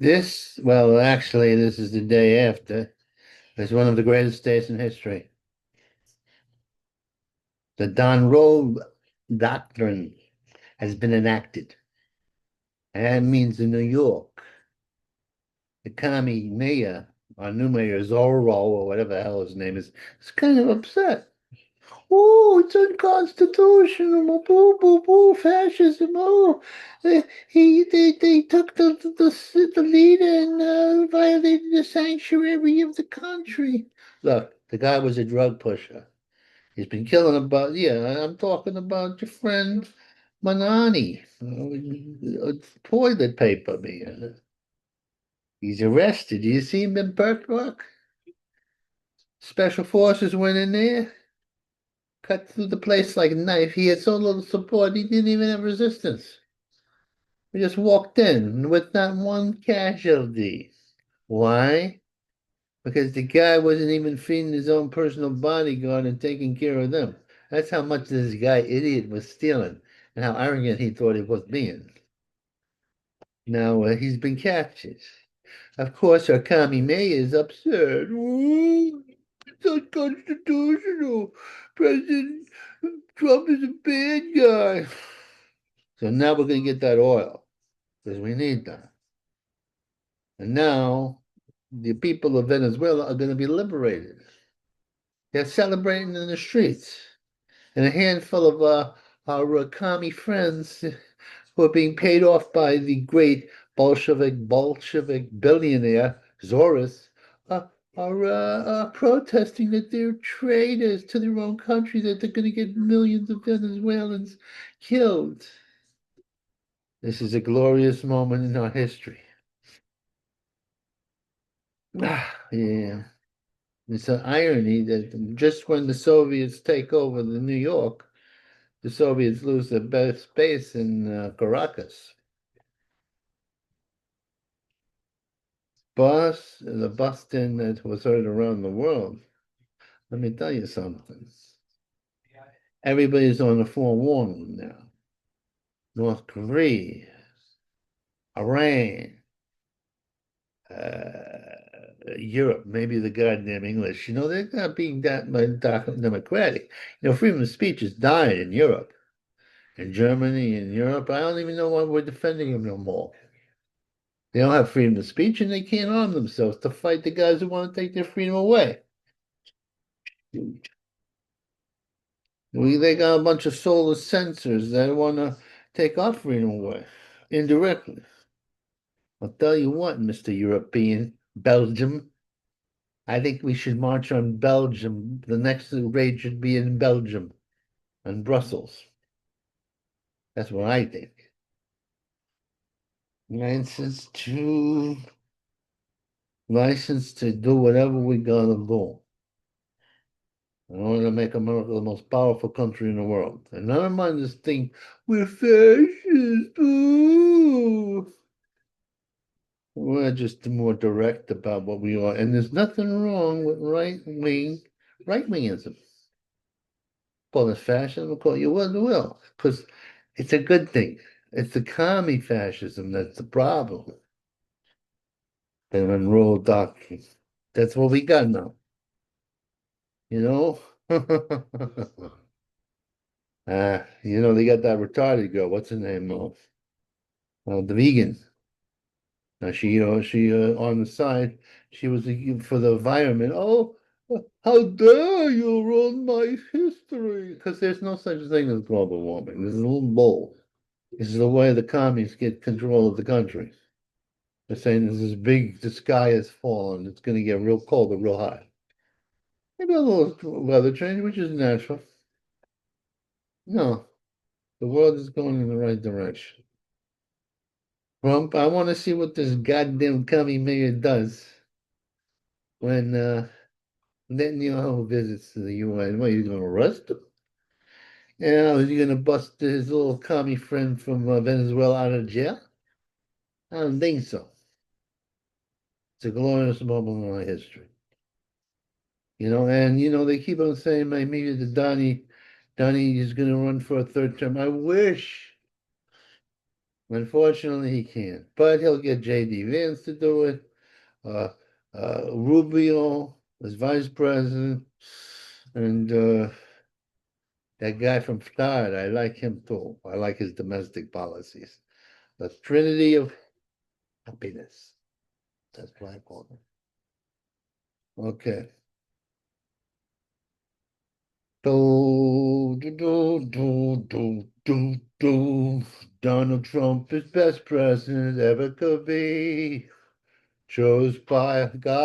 Well, actually, this is the day after. It's one of the greatest days in history. The Don Road Doctrine has been enacted. And that means in New York, the commie mayor, our new mayor, Zorro, or whatever the hell his name is kind of upset. Oh, it's unconstitutional. Boo, boo, boo, fascism. Oh, they took the lead and violated the sanctuary of the country. Look, the guy was a drug pusher. He's been killing about, yeah, I'm talking about your friend Manani, toilet paper man. He's arrested. You see him in Park? Special forces went in there, cut through the place like a knife. He had so little support, he didn't even have resistance. He just walked in with not one casualty. Why? Because the guy wasn't even feeding his own personal bodyguard and taking care of them. That's how much this guy idiot was stealing and how arrogant he thought he was being. Now he's been captured. Of course, our commie mayor is upset. "Oh, it's unconstitutional. President Trump is a bad guy." So now we're going to get that oil because we need that. And now the people of Venezuela are going to be liberated. They're celebrating in the streets. And a handful of our commie friends who are being paid off by the great Bolshevik billionaire Zorus are protesting that they're traitors to their own country, that they're going to get millions of Venezuelans killed. This is a glorious moment in our history. Yeah. It's an irony that just when the Soviets take over the New York, the Soviets lose their best base in Caracas. The busting that was heard around the world. Let me tell you something. Everybody's on the forewarning now. North Korea, Iran, Europe, maybe the goddamn English. They're not being that democratic. Freedom of speech is dying in Europe, in Germany, in Europe. I don't even know why we're defending them no more. They don't have freedom of speech and they can't arm themselves to fight the guys who want to take their freedom away. They got a bunch of solar sensors that want to take our freedom away indirectly. I'll tell you what, Mr. European, Belgium, I think we should march on Belgium. The next raid should be in Belgium and Brussels. That's what I think. License to license to do whatever we gotta do. In order to make America the most powerful country in the world. And never mind this thing, we're fascist. Ooh. We're just more direct about what we are. And there's nothing wrong with right wingism. Call it fascism, we'll call you what you will. Because it's a good thing. It's the commie fascism that's the problem. The Monroe Doctrine. That's what we got now. You know? They got that retarded girl. What's her name? The vegan. Now she on the side, she was for the environment. Oh, how dare you ruin my history? Because there's no such thing as global warming. This is a little bull. This is the way the commies get control of the country. They're saying the sky has fallen. It's going to get real cold or real hot. Maybe a little weather change, which is natural. No, the world is going in the right direction. Trump, I want to see what this goddamn commie mayor does when Netanyahu visits the UN. What, you going to arrest him? Yeah, is he going to bust his little commie friend from Venezuela out of jail? I don't think so. It's a glorious moment in our history. They keep on saying maybe Donnie is going to run for a third term. I wish. Unfortunately, he can't, but he'll get J.D. Vance to do it. Uh, Rubio as vice president, and that guy from Florida, I like him too. I like his domestic policies. The Trinity of Happiness. That's what I call it. Okay. Do. Donald Trump is best president ever could be. Chose by God.